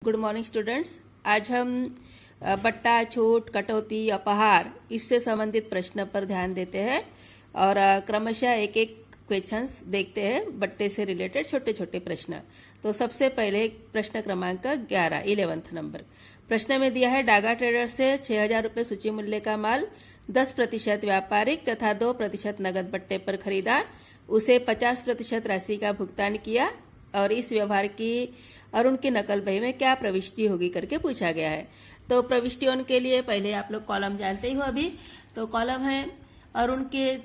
Good morning students. आज हम बट्टा, छूट, कटौती, अपहार इससे संबंधित प्रश्न पर ध्यान देते हैं और क्रमशः एक एक क्वेश्चंस देखते हैं बट्टे से रिलेटेड छोटे छोटे प्रश्न। तो सबसे पहले प्रश्न क्रमांक 11 11th नंबर। प्रश्न में दिया है डागा ट्रेडर से 6,000 रुपये सूची मूल्य का माल 10% व्यापारिक तथा 2% नगद बट्टे पर खरीदा, उसे 50% राशि का भुगतान किया और इस व्यवहार की अरुण की नकल बही में क्या प्रविष्टि होगी करके पूछा गया है। तो प्रविष्टियों के लिए पहले आप लोग कॉलम जानते ही हो। अभी तो कॉलम है अरुण के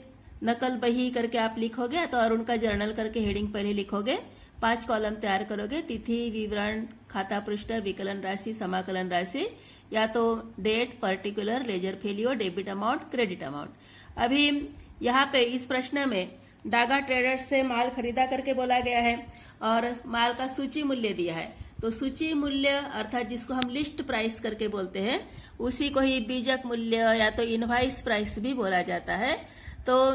नकल बही करके आप लिखोगे, तो अरुण का जर्नल करके हेडिंग पहले लिखोगे। 5 कॉलम तैयार करोगे, तिथि, विवरण, खाता पृष्ठ, विकलन राशि, समाकलन राशि, या तो date, particular, ledger folio, debit amount, credit amount. अभी यहाँ पे इस प्रश्न में डागा ट्रेडर्स से माल खरीदा करके बोला गया है और माल का सूची मूल्य दिया है। तो सूची मूल्य अर्थात जिसको हम लिस्ट प्राइस करके बोलते हैं, उसी को ही बीजक मूल्य या तो इनवाइस प्राइस भी बोला जाता है। तो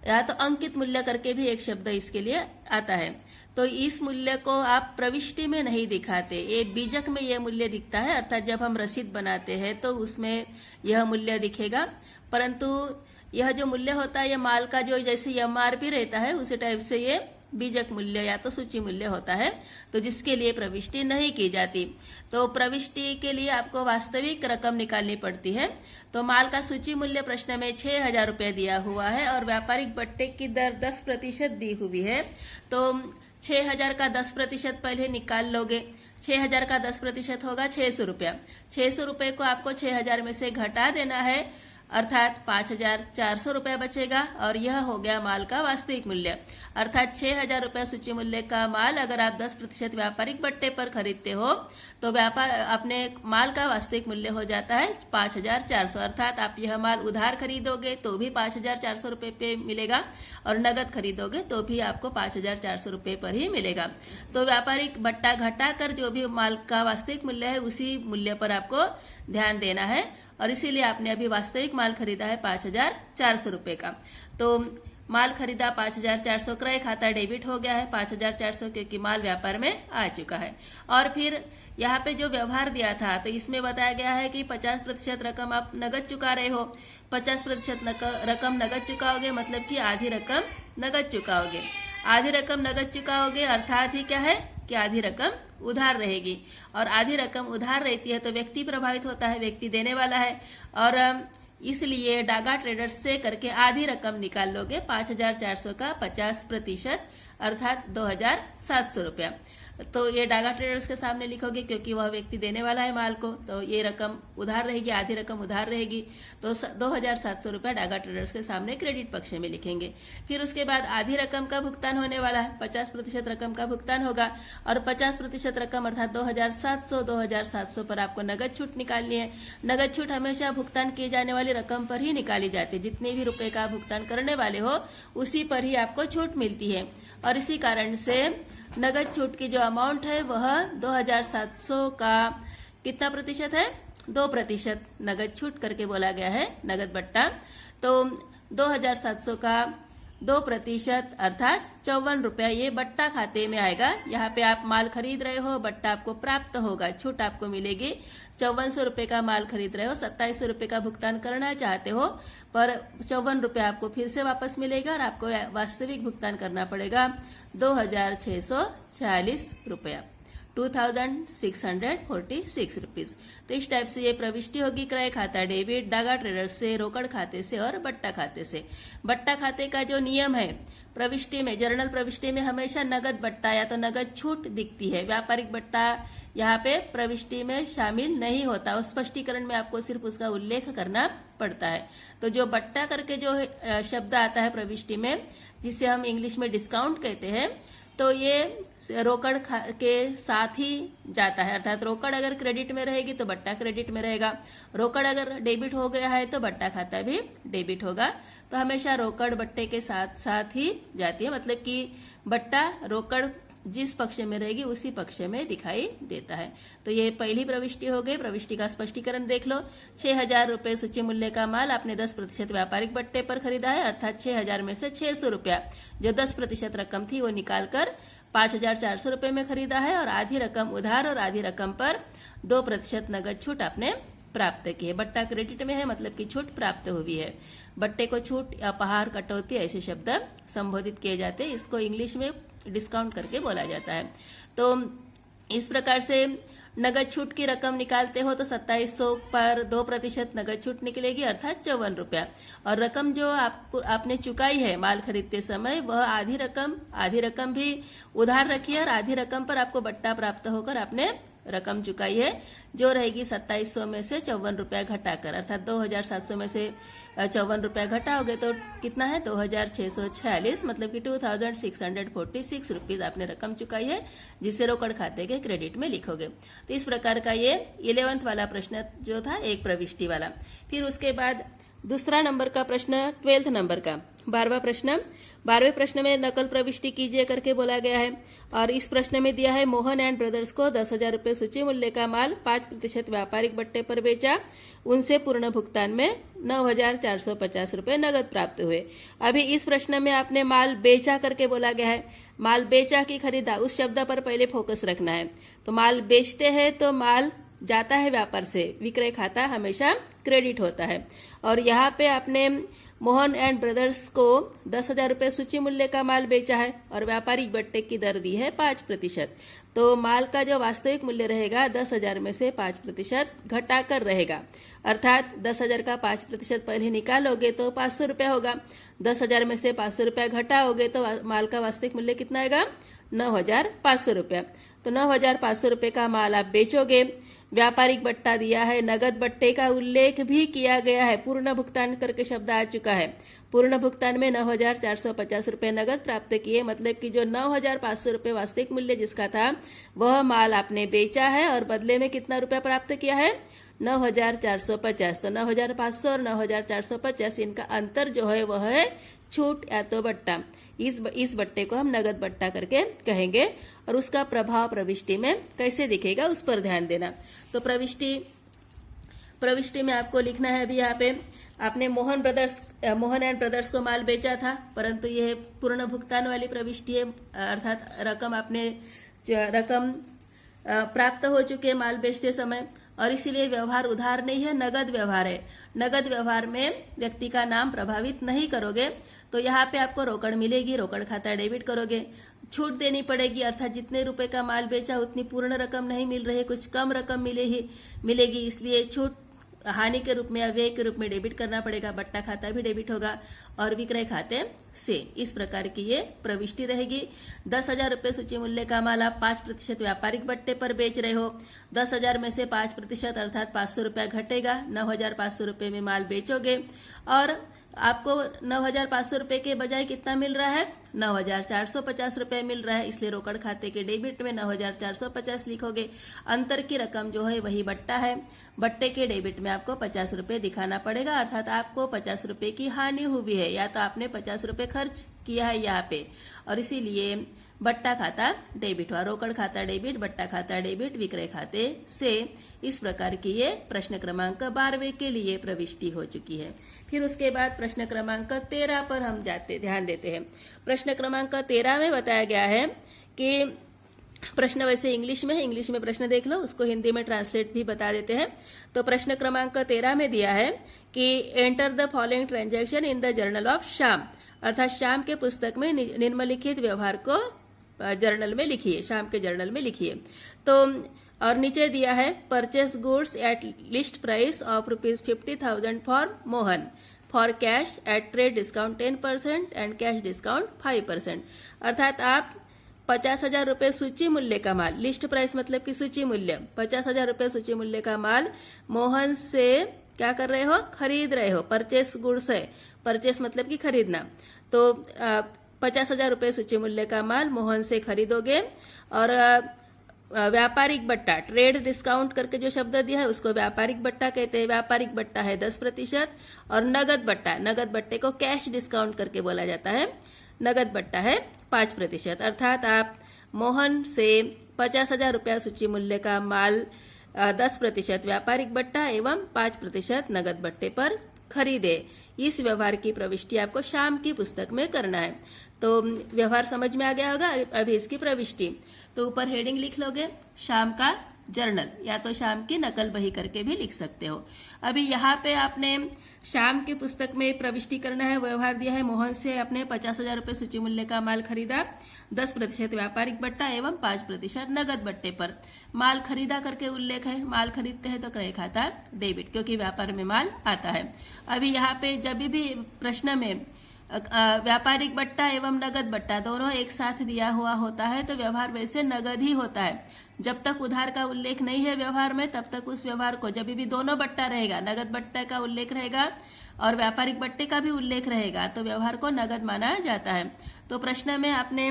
या तो अंकित मूल्य करके भी एक शब्द इसके लिए आता है। तो इस मूल्य को आप प्रविष्टि में नहीं दिखाते, ये बीजक में यह मूल्य दिखता है। अर्थात जब हम रसीद बनाते हैं तो उसमें यह मूल्य दिखेगा, परंतु यह जो मूल्य होता है, यह माल का जो जैसे एमआरपी रहता है उसी टाइप से ये बीजक मूल्य या तो सूची मूल्य होता है, तो जिसके लिए प्रविष्टि नहीं की जाती। तो प्रविष्टि के लिए आपको वास्तविक रकम निकालनी पड़ती है। तो माल का सूची मूल्य प्रश्न में 6,000 रुपये दिया हुआ है और व्यापारिक बट्टे की दर 10% दी हुई है। तो 6,000 का 10% पहले निकाल लोगे। 6,000 का 10% होगा 600 रुपया। 600 रुपये को आपको 6,000 में से घटा देना है, अर्थात 5,400 रुपया बचेगा और यह हो गया माल का वास्तविक मूल्य। अर्थात 6,000 रुपया सूची मूल्य का माल अगर आप 10% व्यापारिक बट्टे पर खरीदते हो तो व्यापार अपने माल का वास्तविक मूल्य हो जाता है 5,400। अर्थात आप यह माल उधार खरीदोगे तो भी 5,400 रुपये पे मिलेगा और नगद खरीदोगे तो भी आपको 5,400 रुपये पर ही मिलेगा। तो व्यापारिक बट्टा घटाकर जो भी माल का वास्तविक मूल्य है उसी मूल्य पर आपको ध्यान देना है और इसीलिए आपने अभी वास्तविक माल खरीदा है 5,400 रुपये का। तो माल खरीदा 5,400, क्रय खाता डेबिट हो गया है 5,400 क्योंकि माल व्यापार में आ चुका है। और फिर यहाँ पे जो व्यवहार दिया था तो इसमें बताया गया है कि 50% रकम आप नगद चुका रहे हो। 50% रकम नगद चुकाओगे मतलब कि आधी रकम नगद चुकाओगे। आधी रकम नगद चुकाओगे अर्थात ही क्या है कि आधी रकम उधार रहेगी, और आधी रकम उधार रहती है तो व्यक्ति प्रभावित होता है, व्यक्ति देने वाला है, और इसलिए डागा ट्रेडर्स से करके आधी रकम निकाल लोगे। 5,400 का 50% अर्थात 2,700 रुपया। तो ये डागा ट्रेडर्स के सामने लिखोगे क्योंकि वह व्यक्ति देने वाला है माल को, तो ये रकम उधार रहेगी, आधी रकम उधार रहेगी। तो 2,700 रुपया डागा ट्रेडर्स के सामने क्रेडिट पक्ष में लिखेंगे। फिर उसके बाद आधी रकम का भुगतान होने वाला है, 50% रकम का भुगतान होगा और 50% रकम अर्थात 2,700 पर आपको नगद छूट निकालनी है। नगद छूट हमेशा भुगतान किए जाने वाली रकम पर ही निकाली जाती है। जितने भी रुपए का भुगतान करने वाले हो उसी पर ही आपको छूट मिलती है, और इसी कारण से नगद छूट की जो अमाउंट है वह 2,700 का कितना प्रतिशत है, 2% नगद छूट करके बोला गया है नगद बट्टा। तो 2,700 का 2% अर्थात 54 रुपया ये बट्टा खाते में आएगा। यहाँ पे आप माल खरीद रहे हो, बट्टा आपको प्राप्त होगा, छूट आपको मिलेगी। 5400 रुपये का माल खरीद रहे हो, 2700 रुपये का भुगतान करना चाहते हो, पर 54 रुपया आपको फिर से वापस मिलेगा और आपको वास्तविक भुगतान करना पड़ेगा 2,640 रुपया, 2,646 रुपीज। तो इस टाइप से ये प्रविष्टि होगी क्रय खाता डेबिट, डागा ट्रेडर्स से, रोकड़ खाते से और बट्टा खाते से। बट्टा खाते का जो नियम है प्रविष्टि में, जर्नल प्रविष्टि में हमेशा नगद बट्टा या तो नगद छूट दिखती है। व्यापारिक बट्टा यहाँ पे प्रविष्टि में शामिल नहीं होता, उस स्पष्टीकरण में आपको सिर्फ उसका उल्लेख करना पड़ता है। तो जो बट्टा करके जो शब्द आता है प्रविष्टि में, जिसे हम इंग्लिश में डिस्काउंट कहते हैं, तो ये रोकड़ के साथ ही जाता है। अर्थात रोकड़ अगर क्रेडिट में रहेगी तो बट्टा क्रेडिट में रहेगा, रोकड़ अगर डेबिट हो गया है तो बट्टा खाता भी डेबिट होगा। तो हमेशा रोकड़ बट्टे के साथ साथ ही जाती है, मतलब कि बट्टा रोकड़ जिस पक्ष में रहेगी उसी पक्ष में दिखाई देता है। तो ये पहली प्रविष्टि हो गई। प्रविष्टि का स्पष्टीकरण देख लो। 6,000 रुपये सूची मूल्य का माल आपने 10% व्यापारिक बट्टे पर खरीदा है, अर्थात 6,000 में से 600 रुपया जो 10% रकम थी वो निकालकर 5,400 रुपये में खरीदा है और आधी रकम उधार और आधी रकम पर 2% नगद छूट आपने प्राप्त की है। बट्टा क्रेडिट में है, मतलब कि छूट प्राप्त हुई है। बट्टे को छूट, अपहार, कटौती ऐसे शब्द संबोधित किए जाते हैं। इसको इंग्लिश में डिस्काउंट करके बोला जाता है। तो इस प्रकार से नगद छूट की रकम निकालते हो तो 2700 पर 2% नगद छूट निकलेगी, अर्थात 54 रुपया। और रकम जो आपने चुकाई है माल खरीदते समय, वह आधी रकम भी उधार रखी है और आधी रकम पर आपको बट्टा प्राप्त होकर आपने रकम चुकाई है, जो रहेगी 2700 में से 54 रुपया घटाकर, अर्थात 2700 में से 54 रुपया घटाओगे तो कितना है 2646, मतलब कि 2646 रुपीज आपने रकम चुकाई है, जिसे रोकड़ खाते के क्रेडिट में लिखोगे। तो इस प्रकार का ये 11th वाला प्रश्न जो था, एक प्रविष्टि वाला। फिर उसके बाद दूसरा नंबर का प्रश्न 12th नंबर का 12वां प्रश्न। 12वें प्रश्न में नकल प्रविष्टि कीजिए करके बोला गया है और इस प्रश्न में दिया है मोहन एंड ब्रदर्स को 10,000 रुपये सूची मूल्य का माल 5% व्यापारिक बट्टे पर बेचा, उनसे पूर्ण भुगतान में 9,450 रुपये नगद प्राप्त हुए। अभी इस प्रश्न में आपने माल बेचा करके बोला गया है, माल बेचा कि खरीदा, उस शब्द पर पहले फोकस रखना है। तो माल बेचते हैं तो माल जाता है व्यापार से, विक्रय खाता हमेशा क्रेडिट होता है। और यहाँ पे आपने मोहन एंड ब्रदर्स को 10,000 रुपये सूची मूल्य का माल बेचा है और व्यापारिक बट्टे की दर दी है 5%। तो माल का जो वास्तविक मूल्य रहेगा 10,000 में से 5% घटाकर रहेगा, अर्थात 10,000 का 5% पहले निकालोगे तो 500 रुपया होगा। 10,000 में से 500 रुपया घटाओगे तो माल का वास्तविक मूल्य कितना आएगा 9,500 रुपया। तो 9,500 रुपये का माल आप बेचोगे। व्यापारिक बट्टा दिया है, नगद बट्टे का उल्लेख भी किया गया है, पूर्ण भुगतान करके शब्द आ चुका है। पूर्ण भुगतान में 9,450 रुपये नगद प्राप्त किए, मतलब कि जो 9,500 रुपये वास्तविक मूल्य जिसका था वह माल आपने बेचा है और बदले में कितना रुपया प्राप्त किया है 9,450। तो 9,500 और 9,450 इनका अंतर जो है वह है छूट या तो बट्टा। इस बट्टे को हम नगद बट्टा करके कहेंगे और उसका प्रभाव प्रविष्टि में कैसे दिखेगा उस पर ध्यान देना। तो प्रविष्टि में आपको लिखना है, अभी यहाँ पे आपने मोहन एंड ब्रदर्स को माल बेचा था, परंतु यह पूर्ण भुगतान वाली प्रविष्टि है, अर्थात रकम प्राप्त हो चुकी है माल बेचते समय, और इसीलिए व्यवहार उधार नहीं है, नगद व्यवहार है। नगद व्यवहार में व्यक्ति का नाम प्रभावित नहीं करोगे तो यहाँ पे आपको रोकड़ मिलेगी, रोकड़ खाता डेबिट करोगे। छूट देनी पड़ेगी, अर्थात जितने रुपए का माल बेचा उतनी पूर्ण रकम नहीं मिल रही, कुछ कम रकम मिलेगी, इसलिए छूट हानि के रूप में या व्यय के रूप में डेबिट करना पड़ेगा। बट्टा खाता भी डेबिट होगा और विक्रय खाते से। इस प्रकार की ये प्रविष्टि रहेगी। 10,000 रुपये सूची मूल्य का माल आप 5% व्यापारिक बट्टे पर बेच रहे हो। 10,000 में से 5% अर्थात 500 रुपया घटेगा, 9,500 रुपये में माल बेचोगे और आपको 9,500 रुपये के बजाय कितना मिल रहा है 9,450 रुपये मिल रहा है, इसलिए रोकड़ खाते के डेबिट में 9,450 लिखोगे। अंतर की रकम जो है वही बट्टा है, बट्टे के डेबिट में आपको 50 रुपये दिखाना पड़ेगा, अर्थात आपको 50 रुपये की हानि हुई है, या तो आपने 50 रुपये खर्च किया है यहाँ पे, और इसीलिए बट्टा खाता डेबिट हुआ। रोकड़ खाता डेबिट, बट्टा खाता डेबिट, विक्रय खाते से। इस प्रकार की ये प्रश्न क्रमांक 12वें के लिए प्रविष्टि हो चुकी है। फिर उसके बाद प्रश्न क्रमांक 13 पर हम ध्यान देते हैं। प्रश्न क्रमांक 13 में बताया गया है कि प्रश्न वैसे इंग्लिश में है, इंग्लिश में प्रश्न देख लो, उसको हिंदी में ट्रांसलेट भी बता देते हैं। तो प्रश्न क्रमांक 13 में दिया है कि enter the following transaction in the journal of Shyam, अर्थात श्याम के पुस्तक में निम्नलिखित व्यवहार को जर्नल में लिखिए, शाम के जर्नल में लिखिए। तो और नीचे दिया है purchase goods at least price of ₹50,000 for Mohan, for cash at trade discount 10% and cash discount 5%। अर्थात आप 50,000 रुपये सूची मूल्य का माल, लिस्ट प्राइस मतलब कि सूची मूल्य, 50,000 रुपये सूची मूल्य का माल मोहन से क्या कर रहे हो, खरीद रहे हो। परचेस गुड्स है, परचेस मतलब कि खरीदना। तो 50,000 रुपये सूची मूल्य का माल मोहन से खरीदोगे और व्यापारिक बट्टा, ट्रेड डिस्काउंट करके जो शब्द दिया है उसको व्यापारिक बट्टा कहते हैं। व्यापारिक बट्टा है 10% और नगद बट्टा, नगद बट्टे को कैश डिस्काउंट करके बोला जाता है, नगद बट्टा है 5%। अर्थात आप मोहन से 50,000 रुपया सूची मूल्य का माल 10% व्यापारिक बट्टा एवं 5% नगद बट्टे पर खरीदे। इस व्यवहार की प्रविष्टि आपको शाम की पुस्तक में करना है। तो व्यवहार समझ में आ गया होगा। अभी इसकी प्रविष्टि, तो ऊपर हेडिंग लिख लोगे शाम का जर्नल, या तो शाम की नकल बही करके भी लिख सकते हो। अभी यहाँ पे आपने शाम की पुस्तक में प्रविष्टि करना है। व्यवहार दिया है, मोहन से अपने 50,000 रुपये सूची मूल्य का माल खरीदा, 10% व्यापारिक बट्टा एवं 5% नगद बट्टे पर। माल खरीदा करके उल्लेख है, माल खरीदते हैं तो क्रय खाता डेबिट, क्योंकि व्यापार में माल आता है। अभी यहाँ पे जब भी प्रश्न में व्यापारिक बट्टा एवं नगद बट्टा दोनों एक साथ दिया हुआ होता है तो व्यवहार वैसे नगद ही होता है। जब तक उधार का उल्लेख नहीं है व्यवहार में, तब तक उस व्यवहार को, जब भी दोनों बट्टा रहेगा, नगद बट्टे का उल्लेख रहेगा और व्यापारिक बट्टे का भी उल्लेख रहेगा, तो व्यवहार को नगद माना जाता है। तो प्रश्न में आपने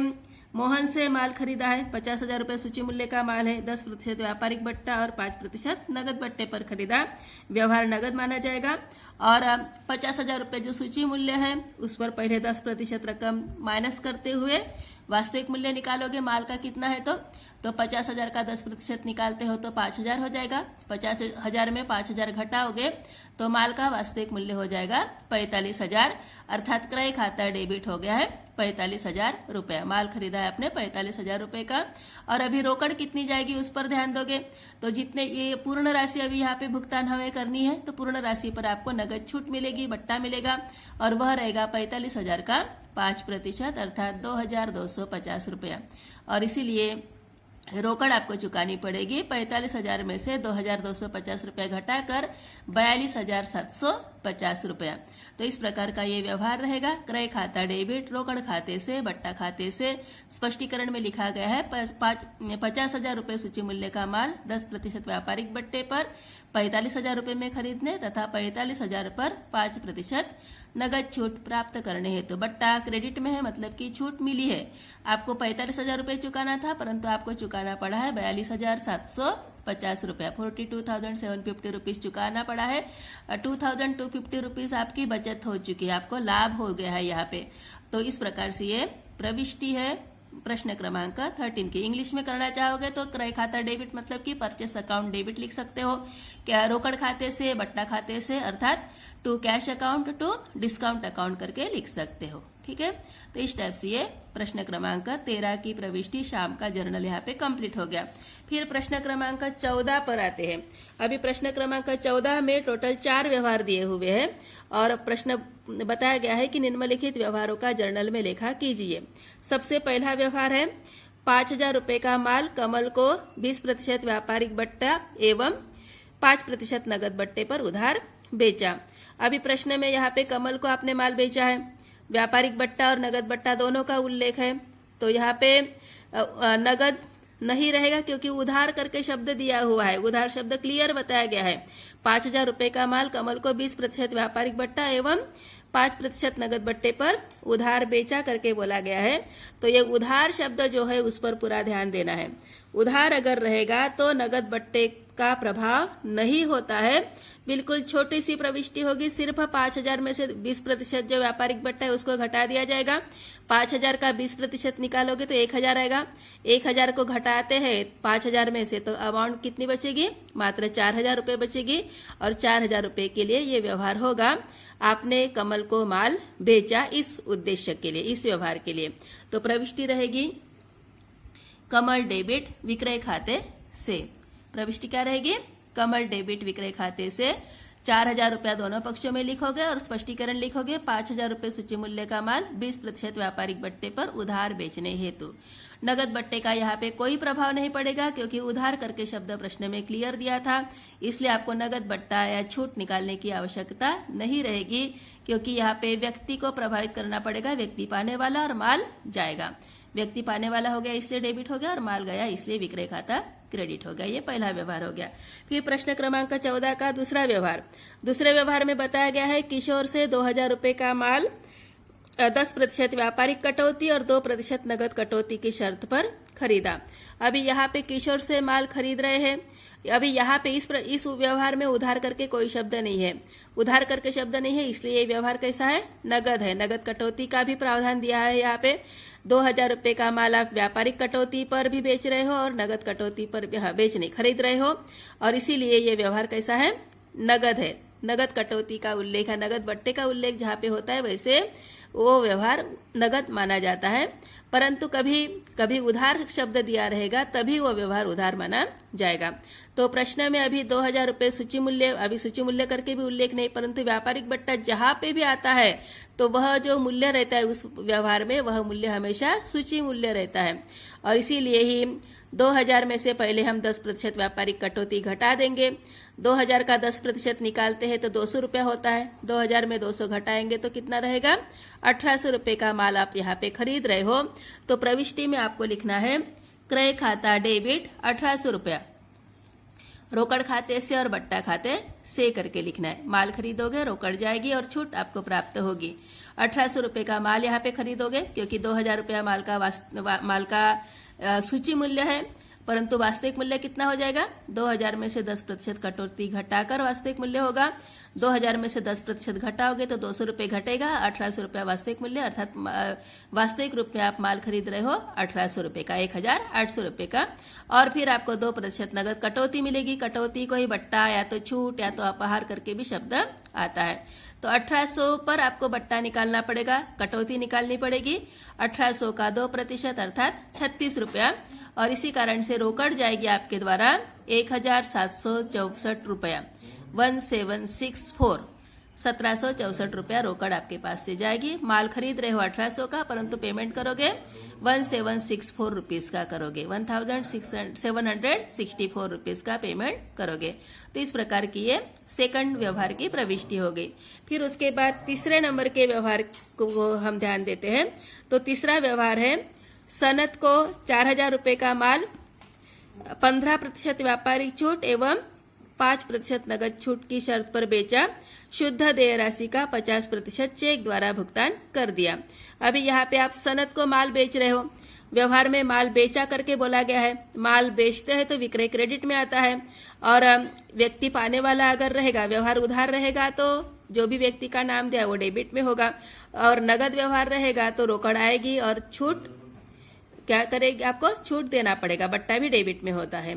मोहन से माल खरीदा है, 50,000 रुपये सूची मूल्य का माल है, 10% व्यापारिक बट्टा और 5% नगद बट्टे पर खरीदा, व्यवहार नगद माना जाएगा। और 50,000 रुपये जो सूची मूल्य है उस पर पहले 10% रकम माइनस करते हुए वास्तविक मूल्य निकालोगे माल का कितना है, तो 50,000 का 10% निकालते हो तो 5,000 हो जाएगा। 50,000 में 5,000 घटाओगे तो माल का वास्तविक मूल्य हो जाएगा 45,000, अर्थात क्रय खाता डेबिट हो गया है 45,000 रुपये। माल खरीदा है आपने 45,000 रुपये का। और अभी रोकड़ कितनी जाएगी उस पर ध्यान दोगे, तो जितने ये पूर्ण राशि अभी यहाँ पे भुगतान हमें करनी है, तो पूर्ण राशि पर आपको नगद छूट मिलेगी, बट्टा मिलेगा, और वह रहेगा 45,000 का 5%, अर्थात 2,250 रुपया। और इसीलिए रोकड़ आपको चुकानी पड़ेगी 45,000 में से 2,250 रुपया घटाकर 42,750 रुपया। तो इस प्रकार का ये व्यवहार रहेगा। क्रय खाता डेबिट, रोकड़ खाते से, बट्टा खाते से। स्पष्टीकरण में लिखा गया है 50,000 रुपये सूची मूल्य का माल 10% व्यापारिक बट्टे पर 45,000 रुपये में खरीदने तथा 45,000 पर 5% नगद छूट प्राप्त करने हेतु। तो बट्टा क्रेडिट में है, मतलब कि छूट मिली है। आपको 45,000 रुपये चुकाना था, परंतु आपको चुकाना पड़ा है 42,750 रुपया, 42,750 रुपीज चुकाना पड़ा है। 2,250 रुपीज आपकी बचत हो चुकी है, आपको लाभ हो गया है यहाँ पे। तो इस प्रकार से ये प्रविष्टि है प्रश्न क्रमांक 13 की। इंग्लिश में करना चाहोगे तो क्रय खाता डेबिट मतलब कि परचेस अकाउंट डेबिट लिख सकते हो, क्या रोकड़ खाते से, बट्टा खाते से, अर्थात to cash account, to discount account करके लिख सकते हो। ठीक है, तो इस टाइप से ये प्रश्न क्रमांक 13 की प्रविष्टि शाम का जर्नल यहाँ पे कंप्लीट हो गया। फिर प्रश्न क्रमांक 14 पर आते हैं। अभी प्रश्न क्रमांक 14 में टोटल 4 व्यवहार दिए हुए हैं और प्रश्न बताया गया है कि निम्नलिखित व्यवहारों का जर्नल में लेखा कीजिए। सबसे पहला व्यवहार है 5,000 रुपये का माल कमल को 20% व्यापारिक बट्टा एवं 5% नगद बट्टे पर उधार बेचा। अभी प्रश्न में यहाँ पे कमल को आपने माल बेचा है, व्यापारिक बट्टा और नगद बट्टा दोनों का उल्लेख है, तो यहाँ पे नगद नहीं रहेगा क्योंकि उधार करके शब्द दिया हुआ है। उधार शब्द क्लियर बताया गया है। 5,000 रुपये का माल कमल को 20% व्यापारिक बट्टा एवं 5% नगद बट्टे पर उधार बेचा करके बोला गया है। तो ये उधार शब्द जो है उस पर पूरा ध्यान देना है। उधार अगर रहेगा तो नगद बट्टे का प्रभाव नहीं होता है, बिल्कुल छोटी सी प्रविष्टि होगी। सिर्फ 5,000 में से 20% जो व्यापारिक बट्टा है उसको घटा दिया जाएगा। 5,000 का 20% निकालोगे तो 1,000 आएगा। 1,000 को घटाते हैं 5,000 में से, तो अमाउंट कितनी बचेगी? मात्र 4,000 रुपये बचेगी। और 4,000 रुपये के लिए ये व्यवहार होगा। आपने कमल को माल बेचा इस उद्देश्य के लिए, इस व्यवहार के लिए। तो प्रविष्टि रहेगी कमल डेबिट विक्रय खाते से। प्रविष्टि क्या रहेगी? कमल डेबिट विक्रय खाते से 4,000 रुपया दोनों पक्षों में लिखोगे और स्पष्टीकरण लिखोगे 5,000 रुपये सूची मूल्य का माल 20% व्यापारिक बट्टे पर उधार बेचने हेतु। नगद बट्टे का यहाँ पे कोई प्रभाव नहीं पड़ेगा क्योंकि उधार करके शब्द प्रश्न में क्लियर दिया था, इसलिए आपको नगद बट्टा या छूट निकालने की आवश्यकता नहीं रहेगी क्योंकि यहाँ पे व्यक्ति को प्रभावित करना पड़ेगा। व्यक्ति पाने वाला और माल जाएगा। व्यक्ति पाने वाला हो गया इसलिए डेबिट हो गया और माल गया इसलिए विक्रय खाता क्रेडिट हो गया। ये पहला व्यवहार हो गया। फिर प्रश्न क्रमांक 14 का दूसरा व्यवहार। दूसरे व्यवहार में बताया गया है किशोर से 2,000 रुपये का माल 10% व्यापारिक कटौती और 2% नगद कटौती की शर्त पर खरीदा। अभी यहाँ पे किशोर से माल खरीद रहे हैं। अभी यहाँ पे इस व्यवहार में उधार करके कोई शब्द नहीं है। उधार करके शब्द नहीं है इसलिए ये व्यवहार कैसा है? नगद है। नगद कटौती का भी प्रावधान दिया है। यहाँ पे 2,000 रुपये का माल आप व्यापारिक कटौती पर भी बेच रहे हो और नगद कटौती पर खरीद रहे हो, और इसीलिए ये व्यवहार कैसा है? नगद है। नगद कटौती का उल्लेख है। नगद बट्टे का उल्लेख जहाँ पे होता है वैसे वो व्यवहार नगद माना जाता है। परंतु कभी कभी उधार शब्द दिया रहेगा तभी वो व्यवहार उधार माना जाएगा। तो प्रश्न में अभी 2000 रुपये सूची मूल्य, अभी सूची मूल्य करके भी उल्लेख नहीं, परंतु व्यापारिक बट्टा जहां पे भी आता है तो वह जो मूल्य रहता है उस व्यवहार में वह मूल्य हमेशा सूची मूल्य रहता है। और इसीलिए ही 2000 में से पहले हम 10% व्यापारिक कटौती घटा देंगे। 2000 का 10% निकालते हैं तो 200 रुपया होता है। 2000 में 200 घटाएंगे तो कितना रहेगा? 1800 रुपये का माल आप यहाँ पे खरीद रहे हो। तो प्रविष्टि में आपको लिखना है क्रय खाता डेबिट 1800 रुपया, रोकड़ खाते से और बट्टा खाते से करके लिखना है। माल खरीदोगे, रोकड़ जाएगी और छूट आपको प्राप्त होगी। 1800 रुपये का माल यहाँ पे खरीदोगे क्योंकि 2000 रुपया माल का सूची मूल्य है, परंतु वास्तविक मूल्य कितना हो जाएगा? 2000 में से 10% कटौती घटाकर वास्तविक मूल्य होगा। 2000 में से 10% घटाओगे तो 200 रुपये घटेगा, 1800 रुपया वास्तविक मूल्य, अर्थात वास्तविक रूप में आप माल खरीद रहे हो 1800 रुपये का, 1800 रुपये का। और फिर आपको 2% नगद कटौती मिलेगी। कटौती को ही बट्टा या तो छूट या तो अपहार करके भी शब्द आता है। तो 1800 पर आपको बट्टा निकालना पड़ेगा, कटौती निकालनी पड़ेगी। 1800 का 2% अर्थात 36 रुपया, और इसी कारण से रोकड़ जाएगी आपके द्वारा 1764 रुपया, 1764, 1764 रुपया रोकड़ आपके पास से जाएगी। माल खरीद रहे हो 1800 का, परंतु पेमेंट करोगे 1764 रुपीज का करोगे, 1764 रुपीज का पेमेंट करोगे। तो इस प्रकार की ये सेकंड व्यवहार की प्रविष्टि हो गई। फिर उसके बाद तीसरे नंबर के व्यवहार को हम ध्यान देते हैं। तो तीसरा व्यवहार है सनद को 4000 रुपये का माल 15% व्यापारिक छूट एवं 5% नगद छूट की शर्त पर बेचा, शुद्ध देय राशि का 50% चेक द्वारा भुगतान कर दिया। अभी यहाँ पे आप सनद को माल बेच रहे हो, व्यवहार में माल बेचा करके बोला गया है। माल बेचते हैं तो विक्रय क्रेडिट में आता है, और व्यक्ति पाने वाला अगर रहेगा, व्यवहार उधार रहेगा तो जो भी व्यक्ति का नाम दिया वो डेबिट में होगा, और नगद व्यवहार रहेगा तो रोकड़ आएगी और छूट क्या करेगी? आपको छूट देना पड़ेगा, बट्टा भी डेबिट में होता है।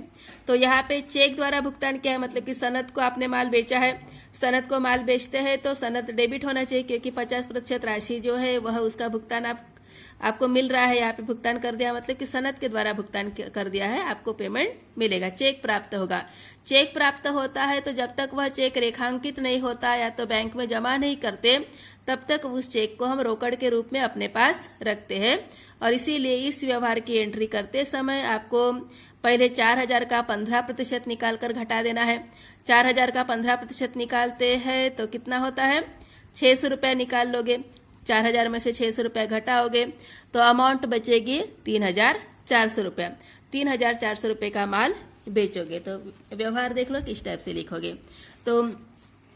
तो यहाँ पे चेक द्वारा भुगतान किया है, मतलब कि सनद को आपने माल बेचा है, सनद को माल बेचते हैं तो सनद डेबिट होना चाहिए, क्योंकि 50% राशि जो है वह उसका भुगतान आपको मिल रहा है। यहाँ पे भुगतान कर दिया मतलब कि सनद के द्वारा भुगतान कर दिया है, आपको पेमेंट मिलेगा, चेक प्राप्त होगा। चेक प्राप्त होता है तो जब तक वह चेक रेखांकित नहीं होता या तो बैंक में जमा नहीं करते, तब तक उस चेक को हम रोकड़ के रूप में अपने पास रखते हैं। और इसीलिए इस व्यवहार की एंट्री करते समय आपको पहले 4000 का 15% निकाल कर घटा देना है। 4000 का 15% निकालते हैं तो कितना होता है? 600 रुपया निकाल लोगे। 4000 में से 600 रुपया घटाओगे तो अमाउंट बचेगी 3400 रुपया। 3400 रुपये का माल बेचोगे। तो व्यवहार देख लो किस टाइप से लिखोगे। तो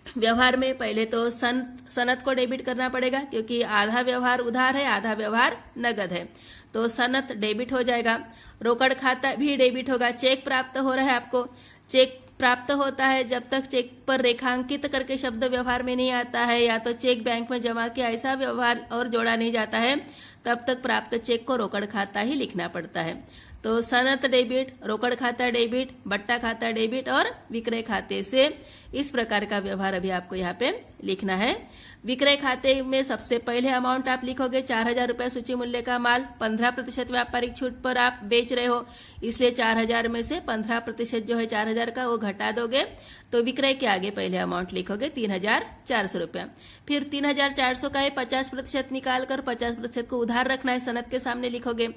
व्यवहार में पहले तो सनद को डेबिट करना पड़ेगा, क्योंकि आधा व्यवहार उधार है, आधा व्यवहार नगद है। तो सनद डेबिट हो जाएगा, रोकड़ खाता भी डेबिट होगा। चेक प्राप्त हो रहा है आपको, चेक प्राप्त होता है जब तक चेक पर रेखांकित करके शब्द व्यवहार में नहीं आता है, या तो चेक बैंक में जमा किया ऐसा व्यवहार और जोड़ा नहीं जाता है, तब तक प्राप्त चेक को रोकड़ खाता ही लिखना पड़ता है। तो सनद डेबिट, रोकड़ खाता डेबिट, बट्टा खाता डेबिट और विक्रय खाते से, इस प्रकार का व्यवहार अभी आपको यहाँ पे लिखना है। विक्रय खाते में सबसे पहले अमाउंट आप लिखोगे 4000 रुपये सूची मूल्य का माल, 15% व्यापारिक छूट पर आप बेच रहे हो, इसलिए 4000 में से 15% जो है 4000 का वो घटा दोगे, तो विक्रय के आगे पहले अमाउंट लिखोगे 3400 रुपया। फिर 3400 का 50% निकाल कर 50% को उधार रखना है, सनद के सामने लिखोगे।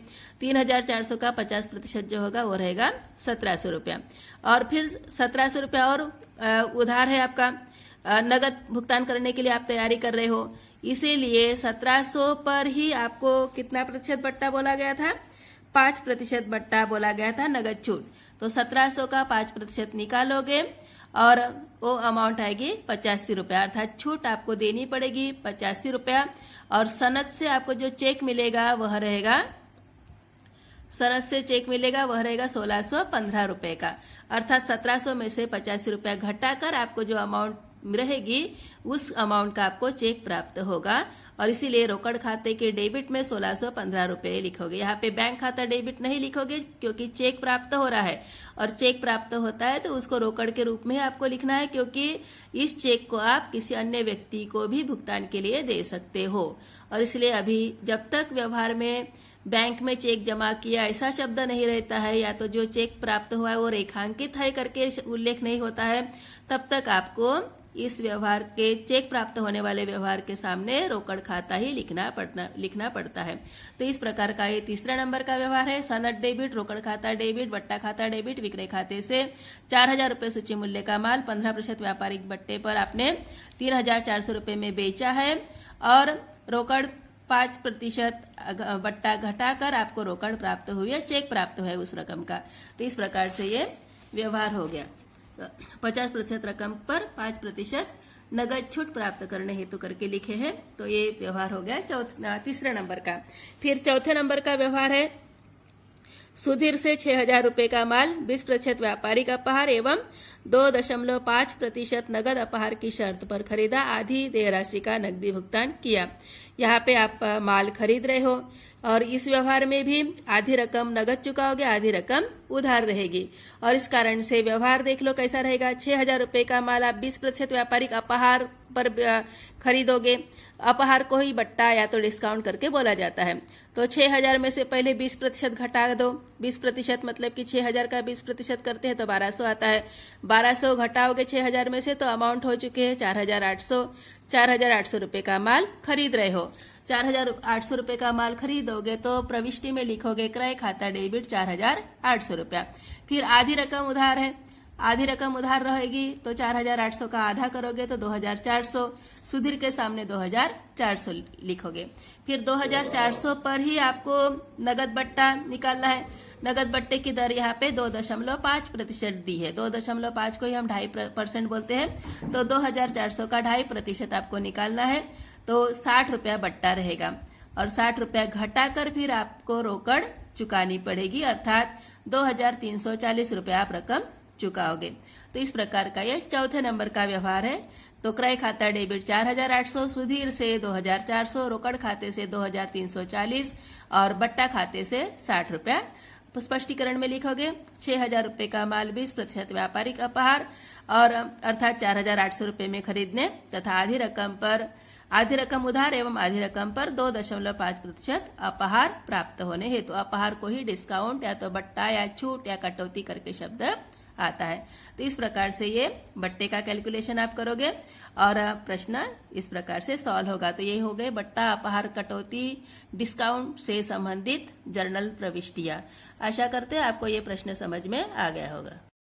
3400 का 50% जो होगा वो रहेगा 1700 रुपया। और फिर 1700 रुपया और उधार है आपका, नगद भुगतान करने के लिए आप तैयारी कर रहे हो, इसीलिए 1700 पर ही आपको कितना प्रतिशत बट्टा बोला गया था? 5% बट्टा बोला गया था नगद छूट। तो 1700 का 5% निकालोगे और वो अमाउंट आएगी 85 रुपया, अर्थात छूट आपको देनी पड़ेगी 85 रुपया। और सनद से आपको जो चेक मिलेगा वह रहेगा, सनद से चेक मिलेगा वह रहेगा 1615 रुपये का, अर्थात 1700 में से 85 रुपया घटाकर आपको जो अमाउंट रहेगी उस अमाउंट का आपको चेक प्राप्त होगा। और इसीलिए रोकड़ खाते के डेबिट में 1615 रुपये लिखोगे। यहाँ पे बैंक खाता डेबिट नहीं लिखोगे क्योंकि चेक प्राप्त हो रहा है, और चेक प्राप्त होता है तो उसको रोकड़ के रूप में आपको लिखना है, क्योंकि इस चेक को आप किसी अन्य व्यक्ति को भी भुगतान के लिए दे सकते हो। और इसलिए अभी जब तक व्यवहार में बैंक में चेक जमा किया ऐसा शब्द नहीं रहता है, या तो जो चेक प्राप्त हुआ है वो रेखांकित है करके उल्लेख नहीं होता है, तब तक आपको इस व्यवहार के चेक प्राप्त होने वाले व्यवहार के सामने रोकड़ खाता ही लिखना पड़ता है। तो इस प्रकार का ये तीसरा नंबर का व्यवहार है। सनद डेबिट, रोकड़ खाता डेबिट, बट्टा खाता डेबिट। विक्रय खाते से 4000 रुपये सूची मूल्य का माल 15% व्यापारिक बट्टे पर आपने 3400 रुपये में बेचा है, और रोकड़ 5% बट्टा घटाकर आपको रोकड़ प्राप्त हुई है, चेक प्राप्त हुआ है उस रकम का। तो इस प्रकार से ये व्यवहार हो गया। 50% रकम पर 5% नगद छूट प्राप्त करने हेतु करके लिखे हैं। तो ये व्यवहार हो गया तीसरे नंबर का। फिर चौथे नंबर का व्यवहार है सुधीर से 6000 रुपये का माल 20% व्यापारिक अपहार एवं 2.5% नगद अपहार की शर्त पर खरीदा, आधी देय राशि का नकदी भुगतान किया। यहाँ पे आप माल खरीद रहे हो और इस व्यवहार में भी आधी रकम नगद चुकाओगे, आधी रकम उधार रहेगी। और इस कारण से व्यवहार देख लो कैसा रहेगा। 6000 रुपये का माल आप 20% व्यापारिक अपहार पर खरीदोगे। अपहार को ही बट्टा या तो डिस्काउंट करके बोला जाता है। तो 6000 में से पहले 20% घटा दो। 20% मतलब कि 6000 का 20% करते हैं तो 1200 आता है। 1200 घटाओगे 6000 में से तो अमाउंट हो चुके हैं 4800। 4800 रुपये का माल खरीद रहे हो। 4800 रुपये का माल खरीदोगे तो प्रविष्टि में लिखोगे क्रय खाता डेबिट 4800 रुपया। फिर आधी रकम उधार है, आधी रकम उधार रहेगी तो 4800 का आधा करोगे तो 2400। सुधीर के सामने 2400 लिखोगे। फिर 2400 पर ही आपको नगद बट्टा निकालना है। नगद बट्टे की दर यहाँ पे 2.5% दी है। 2.5 को ही हम 2.5% बोलते हैं। तो 2400 का 2.5% आपको निकालना है, तो 60 रुपया बट्टा रहेगा। और 60 रुपया घटाकर फिर आपको रोकड़ चुकानी पड़ेगी, अर्थात 2340 रुपया आप रकम चुकाओगे। तो इस प्रकार का ये चौथे नंबर का व्यवहार है। तो क्रय खाता डेबिट 4800, सुधीर से 2400, रोकड़ खाते से 2340 और बट्टा खाते से 60 रुपया। स्पष्टीकरण में लिखोगे 6000 रुपये का माल 20% व्यापारिक अपहार और अर्थात 4800 रुपये में खरीदने तथा आधी रकम उधार एवं आधी रकम पर 2.5% अपहार प्राप्त होने हेतु। अपहार को ही डिस्काउंट या तो बट्टा या छूट या कटौती करके शब्द आता है। तो इस प्रकार से ये बट्टे का कैलकुलेशन आप करोगे और प्रश्न इस प्रकार से सॉल्व होगा। तो ये हो गए बट्टा, अपहार, कटौती, डिस्काउंट से संबंधित जर्नल प्रविष्टियां। आशा करते हैं आपको ये प्रश्न समझ में आ गया होगा।